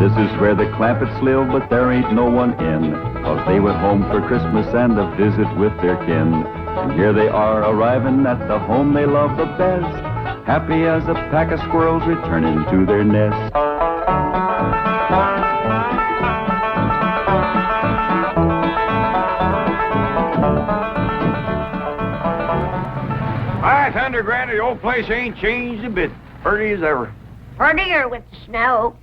This is where the Clampetts live, but there ain't no one in, 'cause they went home for Christmas and a visit with their kin. And here they are arriving at the home they love the best, happy as a pack of squirrels returning to their nest. Hi, Thunder Granny, the old place ain't changed a bit. Pretty as ever. Prettier with the snow.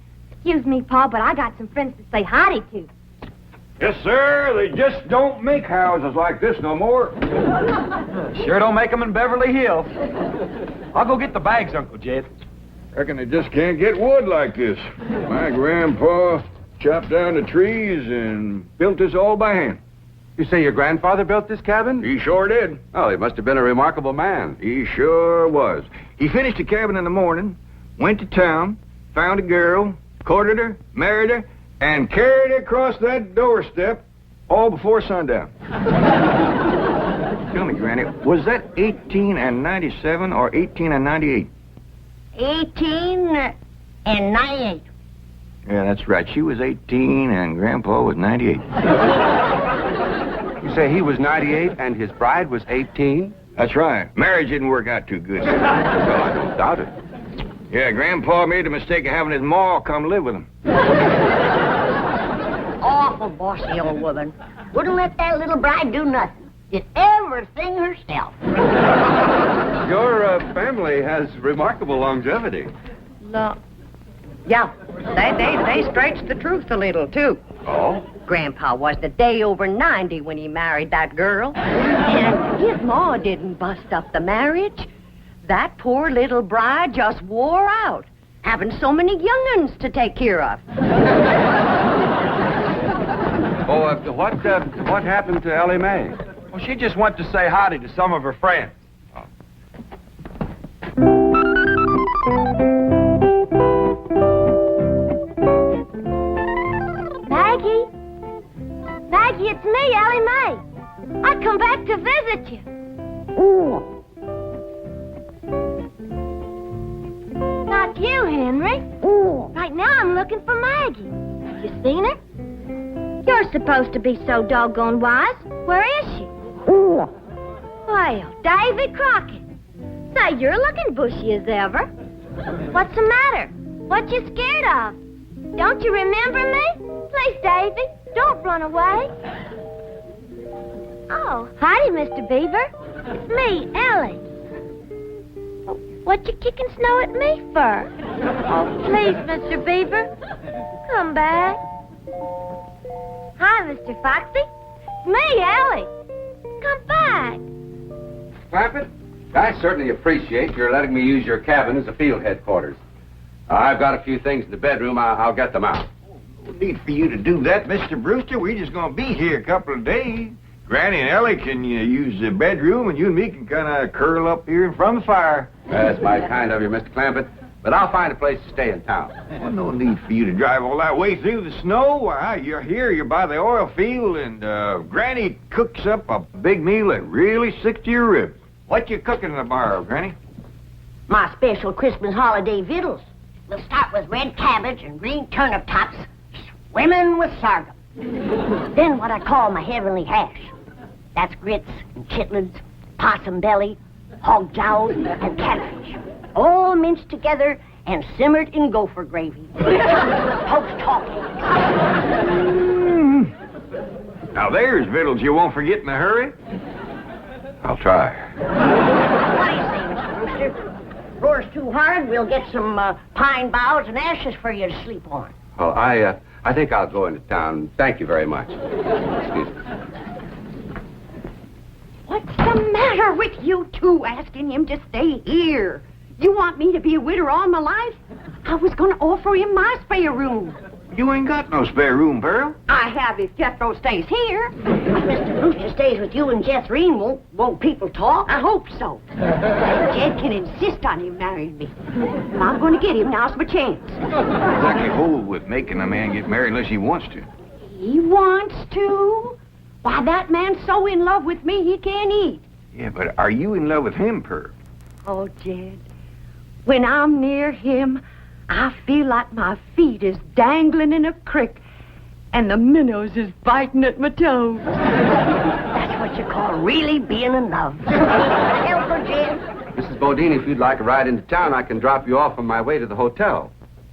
Excuse me, Pa, but I got some friends to say howdy to. Yes, sir. They just don't make houses like this no more. Sure don't make them in Beverly Hills. I'll go get the bags, Uncle Jed. Reckon they just can't get wood like this. My grandpa chopped down the trees and built this all by hand. You say your grandfather built this cabin? He sure did. Oh, he must have been a remarkable man. He sure was. He finished the cabin in the morning, went to town, found a girl, courted her, married her, and carried her across that doorstep all before sundown. Tell me, Granny, was that 18 and 97 or 18 and 98? 18 and 98. Yeah, that's right. She was 18 and Grandpa was 98. You say he was 98 and his bride was 18? That's right. Marriage didn't work out too good. Well, I don't doubt it. Yeah, Grandpa made the mistake of having his ma come live with him. Awful bossy old woman. Wouldn't let that little bride do nothing. Did everything herself. Your family has remarkable longevity. No. Yeah, they stretched the truth a little, too. Oh? Grandpa was the day over 90 when he married that girl. And his ma didn't bust up the marriage. That poor little bride just wore out, having so many young'uns to take care of. Oh, what happened to Ellie Mae? Well, she just went to say howdy to some of her friends. Maggie? Maggie, it's me, Ellie Mae. I come back to visit you. Ooh. Not you, Henry. Ooh. Right now I'm looking for Maggie. Have you seen her? You're supposed to be so doggone wise. Where is she? Ooh. Well, Davy Crockett. Say, you're looking bushy as ever. What's the matter? What you scared of? Don't you remember me? Please, Davy, don't run away. Oh, howdy, Mr. Beaver. It's me, Ellie. What you kicking snow at me for? Oh, please, Mr. Beaver, come back. Hi, Mr. Foxy. It's me, Ellie. Come back. Clampett, I certainly appreciate your letting me use your cabin as a field headquarters. I've got a few things in the bedroom. I'll get them out. No need for you to do that, Mr. Brewster. We're just going to be here a couple of days. Granny and Ellie can use the bedroom, and you and me can kind of curl up here in front of the fire. That's mighty kind of you, Mr. Clampett. But I'll find a place to stay in town. Well, no need for you to drive all that way through the snow. Why, you're here, you're by the oil field, and Granny cooks up a big meal that really sticks to your ribs. What you cooking tomorrow, Granny? My special Christmas holiday victuals. We'll start with red cabbage and green turnip tops, swimming with sorghum. Then what I call my heavenly hash. That's grits and chitlins, possum belly, hog jowls, and catfish. All minced together and simmered in gopher gravy. Folks talking. Now there's victuals you won't forget in a hurry. I'll try. What do you say, Mr. Brewster? Roars too hard, we'll get some pine boughs and ashes for you to sleep on. Well, I think I'll go into town. Thank you very much. Excuse me. What's the matter with you two asking him to stay here? You want me to be a widow all my life? I was going to offer him my spare room. You ain't got no spare room, Pearl. I have if Jethro stays here. If Mr. Brewster stays with you and Jethrine, won't people talk? I hope so. Jed can insist on him marrying me. And I'm going to get him. Now's my chance. Exactly hold with making a man get married unless he wants to. He wants to? Why, that man's so in love with me he can't eat. Yeah, but are you in love with him, Pearl? Oh, Jed, when I'm near him, I feel like my feet is dangling in a creek and the minnows is biting at my toes. That's what you call really being in love. Help her, Jed. Mrs. Bodine, if you'd like a ride into town, I can drop you off on my way to the hotel.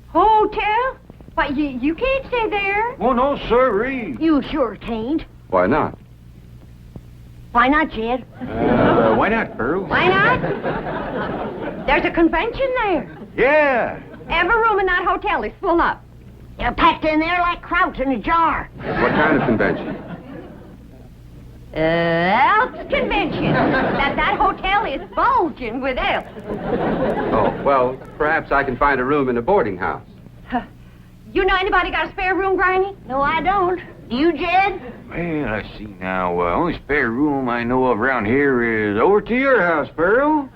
Hotel? Why, you can't stay there. Oh, no, sirree. You sure can't. Why not? Why not, Jed? Why not, Pearl? Why not? There's a convention there. Yeah. Every room in that hotel is full up. You're packed in there like kraut in a jar. What kind of convention? Elks convention. That hotel is bulging with elks. Oh, well, perhaps I can find a room in a boarding house. You know anybody got a spare room, Granny? No, I don't. Do you, Jed? Well, I see now. Only spare room I know of around here is over to your house, Pearl.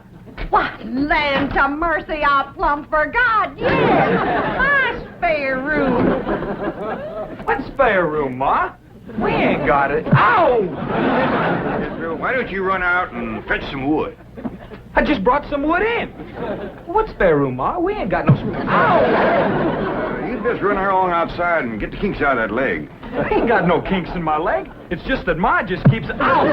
Why, land to mercy, I plumb forgot. Yes, my spare room. What spare room, Ma? We ain't got it. Ow! Why don't you run out and fetch some wood? I just brought some wood in. What spare room, Ma? We ain't got no spare. Ow! You just run along outside and get the kinks out of that leg. I ain't got no kinks in my leg. It's just that Ma just keeps... Ow!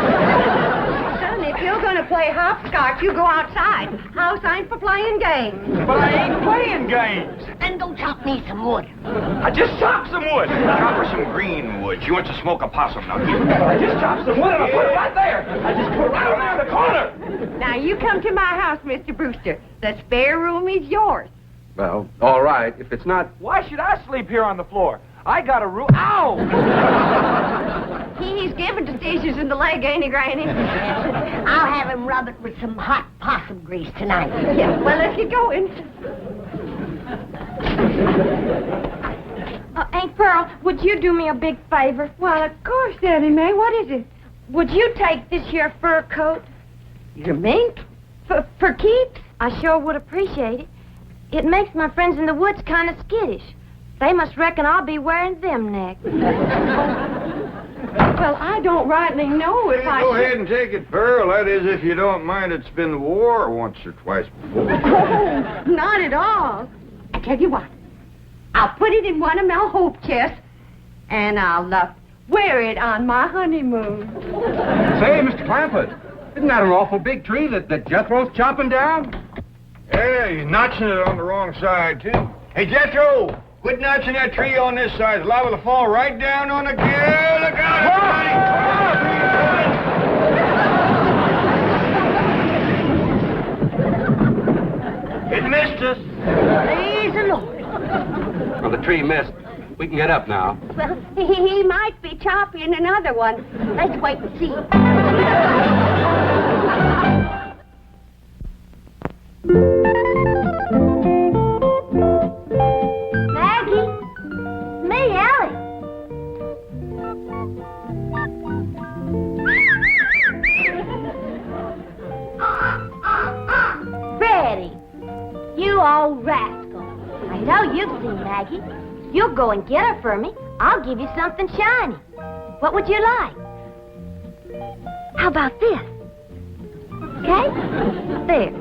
Son, if you're going to play hopscotch, you go outside. House ain't for playing games. But I ain't playing games. Then go chop me some wood. I just chopped some wood. Chop her some green wood. She wants to smoke a possum. Now get it. I just chopped some wood and I put it right there. I just put it right over there in the corner. Now, you come to my house, Mr. Brewster. The spare room is yours. Well, all right. If it's not... Why should I sleep here on the floor? I got a room... Ow! He's given to seizures in the leg, ain't he, Granny? I'll have him rub it with some hot possum grease tonight. Yeah, well, let's get going. Aunt Pearl, would you do me a big favor? Well, of course, Daddy May. What is it? Would you take this here fur coat? Your mink? For keeps? I sure would appreciate it. It makes my friends in the woods kind of skittish. They must reckon I'll be wearing them next. Well, I don't rightly know if I Go should... ahead and take it, Pearl. That is, if you don't mind it's been the war once or twice before. Oh, not at all. I tell you what. I'll put it in one of my hope chests, and I'll wear it on my honeymoon. Say, Mr. Clampett, isn't that an awful big tree that Jethro's chopping down? Yeah, he's notching it on the wrong side, too. Hey, Jethro, quit notching that tree on this side. It's liable to fall right down on the... Look out, everybody! It missed us. Praise the Lord. Well, the tree missed. We can get up now. Well, he might be chopping another one. Let's wait and see. Maggie? Me, Ellie. Freddie, you old rascal. I know you've seen Maggie. You'll go and get her for me. I'll give you something shiny. What would you like? How about this? Okay? There.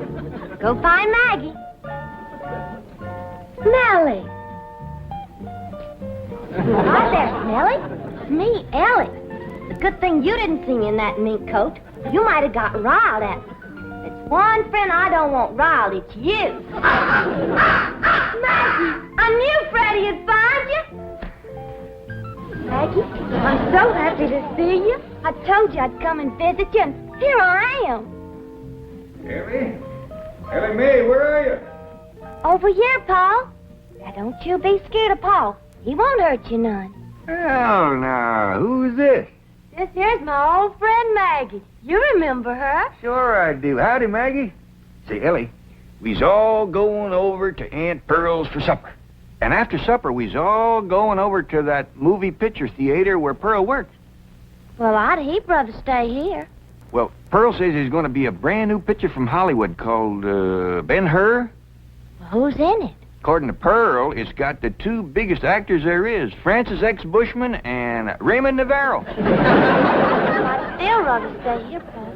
Go find Maggie. Nellie. Hi there, Nellie. It's me, Ellie. It's a good thing you didn't see me in that mink coat. You might have gotten riled at me. It's one friend I don't want riled. It's you. Maggie, I knew Freddie would find you. Maggie, I'm so happy to see you. I told you I'd come and visit you, and here I am. Ellie Mae, where are you? Over here, Paul. Now, don't you be scared of Paul. He won't hurt you none. Oh, now, who's this? This here's my old friend Maggie. You remember her? Sure I do. Howdy, Maggie. Say, Ellie, we's all going over to Aunt Pearl's for supper. And after supper, we's all going over to that movie picture theater where Pearl works. Well, I'd heap rather stay here. Well, Pearl says there's going to be a brand new picture from Hollywood called Ben-Hur. Well, who's in it? According to Pearl, it's got the two biggest actors there is, Francis X. Bushman and Raymond Navarro. I'd still rather stay here, Paul.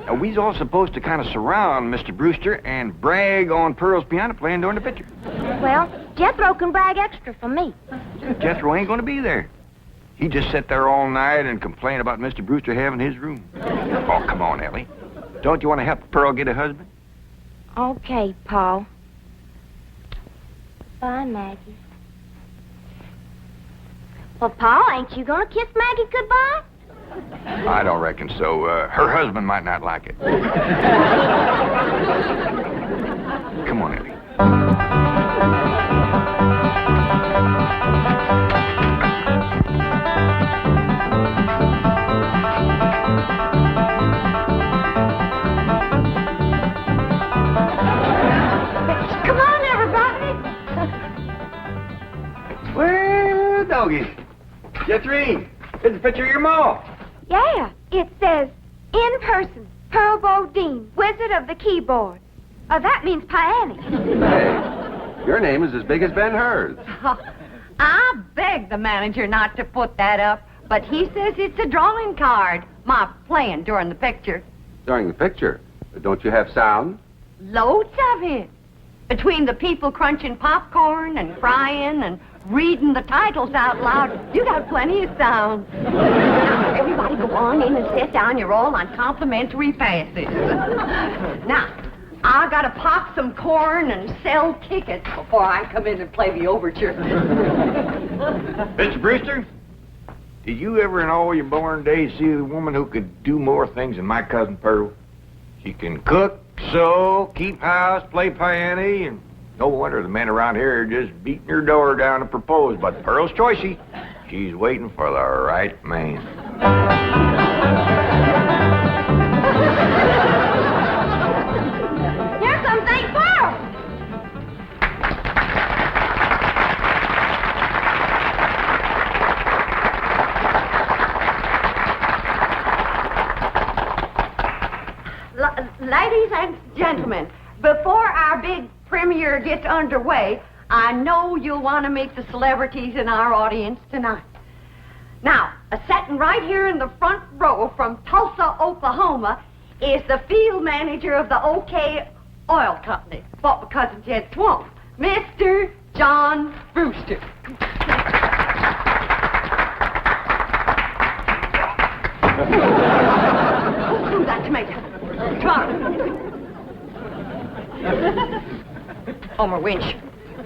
Now, we's all supposed to kind of surround Mr. Brewster and brag on Pearl's piano playing during the picture. Well, Jethro can brag extra for me. Jethro ain't going to be there. He just sat there all night and complained about Mr. Brewster having his room. Oh, come on, Ellie. Don't you want to help Pearl get a husband? Okay, Paul. Bye, Maggie. Well, Paul, ain't you gonna kiss Maggie goodbye? I don't reckon so. Her husband might not like it. Come on, Ellie. Come on, everybody. Well, doggy. Jethrine, it's a picture of your ma. Yeah, it says, in person, Pearl Bodine, Wizard of the Keyboard. That means Piany. Hey, your name is as big as Ben-Hur's. I begged the manager not to put that up, but he says it's a drawing card. My playing during the picture. During the picture, don't you have sound? Loads of it. Between the people crunching popcorn and crying and reading the titles out loud, you got plenty of sound. Now, everybody go on in and sit down. You're all on complimentary passes. Now, I gotta pop some corn and sell tickets before I come in and play the overture. Mr. Brewster, did you ever in all your born days see a woman who could do more things than my cousin Pearl? She can cook, sew, keep house, play piano, and no wonder the men around here are just beating her door down to propose. But Pearl's choicey. She's waiting for the right man. Here comes Aunt Pearl. Ladies and gentlemen, before our big premiere gets underway, I know you'll want to meet the celebrities in our audience tonight. Now, sitting right here in the front row from Tulsa, Oklahoma, is the field manager of the OK Oil Company, bought my cousin Jed Swamp, Mr. John Brewster. Who's that tomato? Come on. Homer Winch,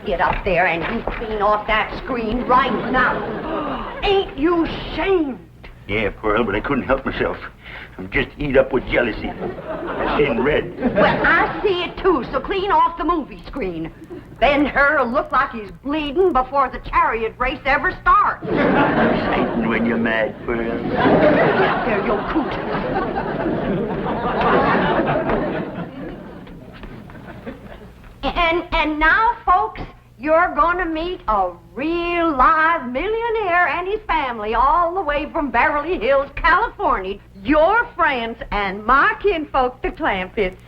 get up there and you clean off that screen right now. Ain't you ashamed? Yeah, Pearl, but I couldn't help myself. I'm just eat up with jealousy. I seen red. Well, I see it too, so clean off the movie screen. Ben-Hur'll look like he's bleeding before the chariot race ever starts. Exciting when you're mad, Pearl. Get up there, you coot. And now, folks, you're going to meet a real live millionaire and his family all the way from Beverly Hills, California. Your friends and my kinfolk, the Clampetts.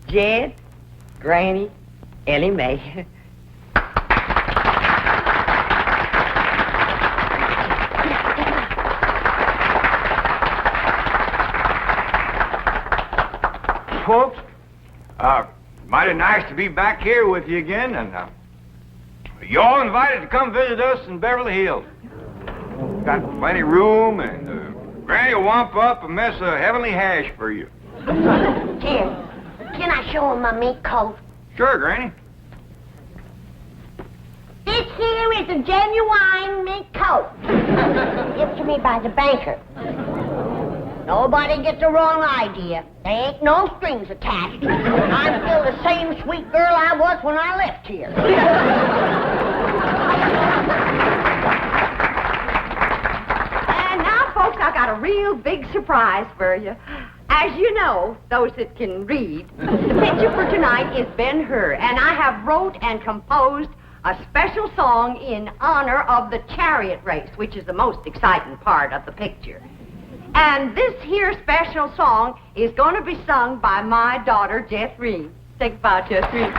Jed, Granny, Ellie Mae. Folks, mighty nice to be back here with you again, and you're all invited to come visit us in Beverly Hills. Got plenty of room, and Granny will wamp up a mess of heavenly hash for you. Jed, can I show him my mink coat? Sure, Granny. This here is a genuine mink coat. Given to me by the banker. Nobody gets the wrong idea. There ain't no strings attached. I'm still the same sweet girl I was when I left here. And now, folks, I got a real big surprise for you. As you know, those that can read, the picture for tonight is Ben-Hur, and I have wrote and composed a special song in honor of the chariot race, which is the most exciting part of the picture. And this here special song is going to be sung by my daughter, Jethrine. Say goodbye, Jethrine.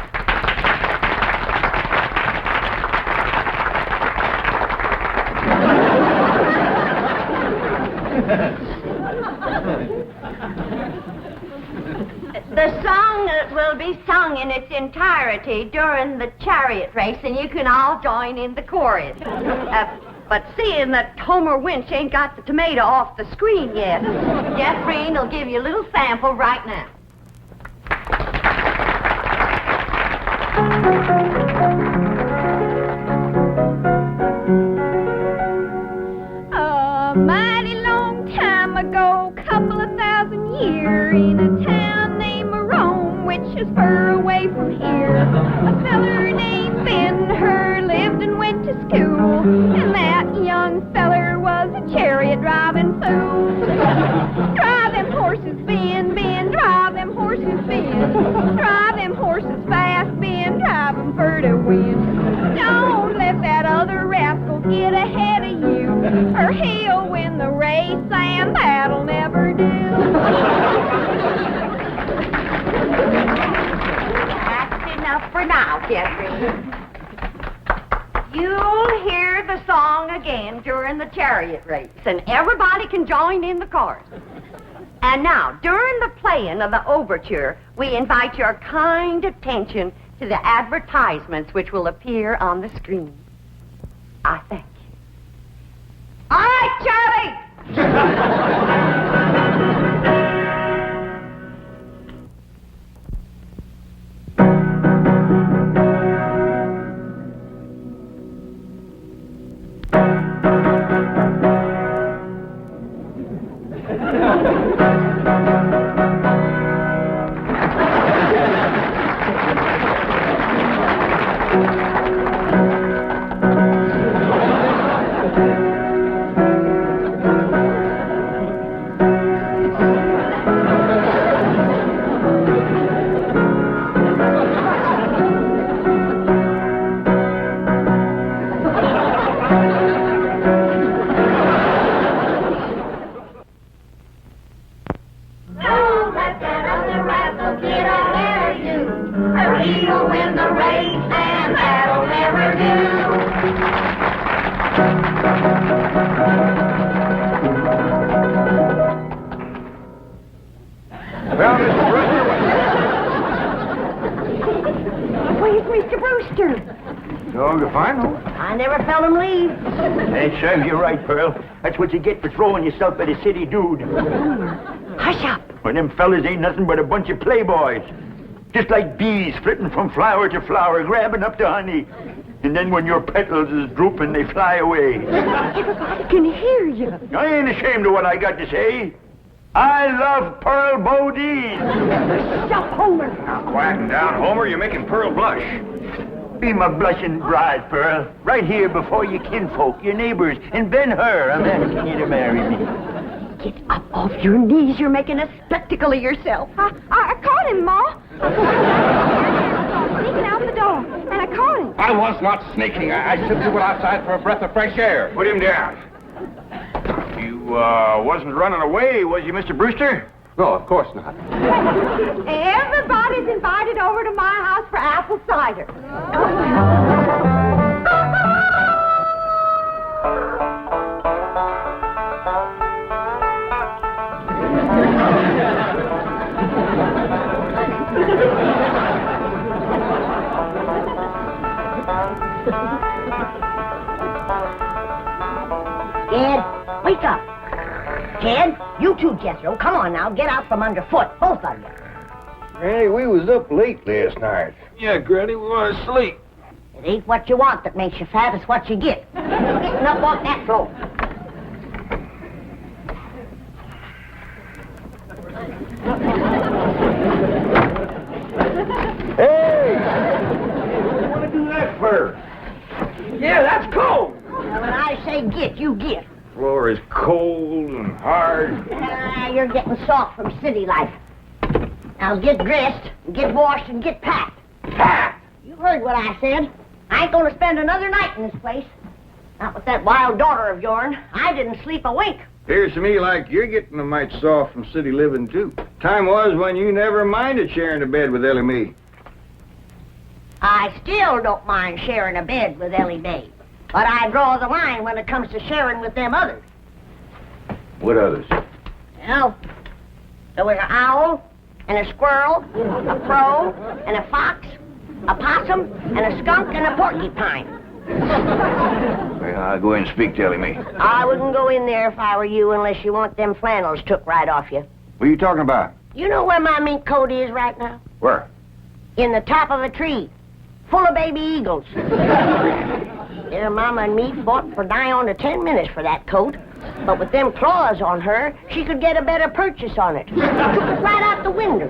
The song will be sung in its entirety during the chariot race, and you can all join in the chorus. But seeing that Homer Winch ain't got the tomato off the screen yet, Jeff Green will give you a little sample right now. A mighty long time ago, couple of thousand years, in a town named Rome, which is far away from here, a feller named Ben-Hur lived and went to school, and that young feller was a chariot driving fool. Drive them horses, Ben, Ben, drive them horses, Ben, drive them horses fast, Ben, drive them for to win. Don't let that other rascal get ahead of you, or he'll win the race, and that'll never do. That's enough for now, Jeffrey. You'll hear the song again during the chariot race, and everybody can join in the chorus. And now, during the playing of the overture, we invite your kind attention to the advertisements which will appear on the screen. I thank you. All right, Charlie! Well, Mr. Brewster, Where's Mr. Brewster? dog to find him. I never felt him leave. That serves you right, Pearl. That's what you get for throwing yourself at a city dude. Hush up. When them fellas ain't nothing but a bunch of playboys. Just like bees flitting from flower to flower, grabbing up the honey. And then when your petals is drooping, they fly away. Everybody can hear you. I ain't ashamed of what I got to say. I love Pearl Bodine. Stop, Homer. Now, quieten down, Homer. You're making Pearl blush. Be my blushing bride, Pearl. Right here before your kinfolk, your neighbors, and Ben-Hur. I'm asking you to marry me. Get up off your knees. You're making a spectacle of yourself. I caught him, Ma. Sneaking out the door, and I caught him. I was not sneaking. I simply went outside for a breath of fresh air. Put him down. You, wasn't running away, was you, Mr. Brewster? No, of course not. Everybody's invited over to my house for apple cider. Ted, wake up. Ted, you too, Jethro. Come on now. Get out from underfoot, both of you. Hey, we was up late last night. Yeah, Granny, we want to sleep. It ain't what you want that makes you fat, it's what you get. Getting up off that floor. Hey! What do you want to do that for? Yeah, that's cold. Now, when I say get, you get. Floor is cold and hard. You're getting soft from city life. Now get dressed, and get washed, and get packed. Packed? You heard what I said. I ain't gonna spend another night in this place. Not with that wild daughter of yourn. I didn't sleep a wink. Appears to me like you're getting a mite soft from city living, too. Time was when you never minded sharing a bed with Ellie Mae. I still don't mind sharing a bed with Ellie Mae. But I draw the line when it comes to sharing with them others. What others? Well, there was an owl, and a squirrel, a crow, and a fox, a possum, and a skunk, and a porcupine. Well, I'll go in and speak to Ellie Mae. I wouldn't go in there if I were you unless you want them flannels took right off you. What are you talking about? You know where my mink coat is right now? Where? In the top of a tree, full of baby eagles. Their mama and me fought for nigh on to 10 minutes for that coat. But with them claws on her, she could get a better purchase on it. Took it right out the window.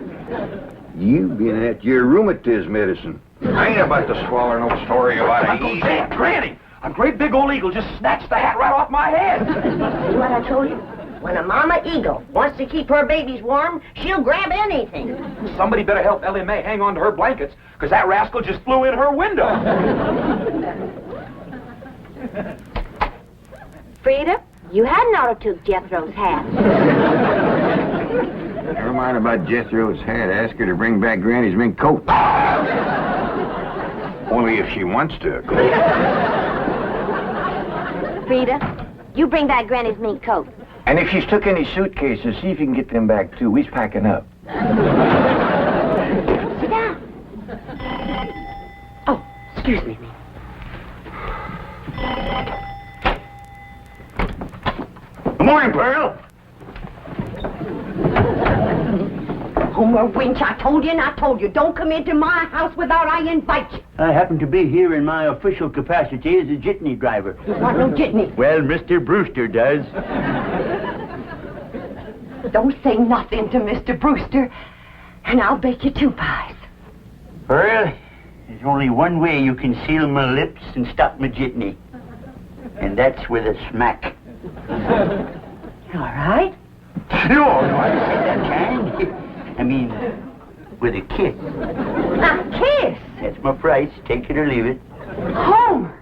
You been at your rheumatism medicine. I ain't about to swallow no story about Uncle an Sam, Granny, a great big old eagle just snatched the hat right off my head. See what I told you? When a mama eagle wants to keep her babies warm, she'll grab anything. Somebody better help Ellie Mae hang on to her blankets, because that rascal just flew in her window. Frida, you hadn't ought to took Jethro's hat. Never mind about Jethro's hat. Ask her to bring back Granny's mink coat. Only if she wants to, of course. Frida, you bring back Granny's mink coat. And if she's took any suitcases, see if you can get them back, too. We's packing up. Sit down. Oh, excuse me. Good morning, Pearl. Homer Winch, I told you and I told you, don't come into my house without I invite you. I happen to be here in my official capacity as a jitney driver. You want no jitney? Well, Mr. Brewster does. Don't say nothing to Mr. Brewster, and I'll bake you 2 pies. Pearl, there's only one way you can seal my lips and stop my jitney. And that's with a smack. All right? No, I said that kind. I mean, with a kiss. A kiss? That's my price. Take it or leave it. Homer!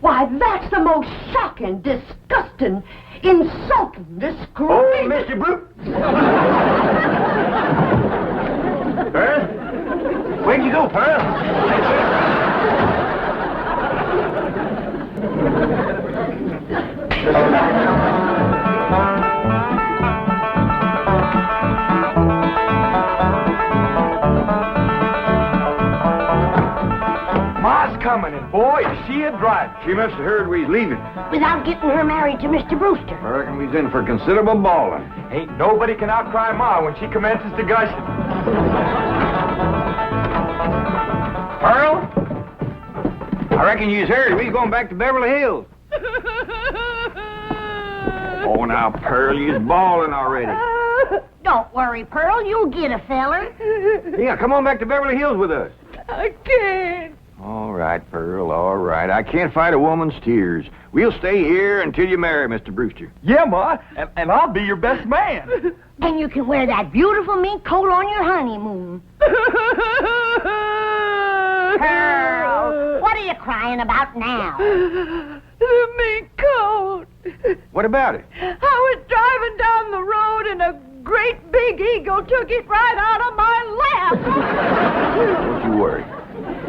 Why, that's the most shocking, disgusting, insulting disgrace. Oh, Mr. Brute! Pearl? Where'd you go, Pearl? Ma's coming, and boy, is she a driver. She must have heard we was leaving. Without getting her married to Mr. Brewster. I reckon we's in for considerable bawling. Ain't nobody can outcry Ma when she commences to gushing. Pearl? I reckon you's heard we's going back to Beverly Hills. Oh, now, Pearl, you's bawling already. Don't worry, Pearl. You'll get a feller. Yeah, come on back to Beverly Hills with us. I can't. All right, Pearl, all right. I can't fight a woman's tears. We'll stay here until you marry Mr. Brewster. Yeah, Ma, and I'll be your best man. And you can wear that beautiful mink coat on your honeymoon. Pearl, what are you crying about now? The mink coat. What about it? I was driving down the road and a great big eagle took it right out of my lap. Don't you worry.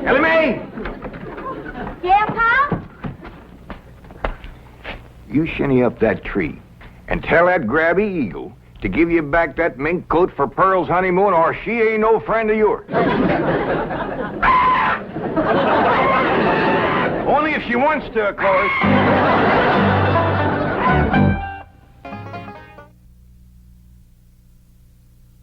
Ellie Mae! Yeah, Pa? You shinny up that tree and tell that grabby eagle to give you back that mink coat for Pearl's honeymoon, or she ain't no friend of yours. Only if she wants to, of course.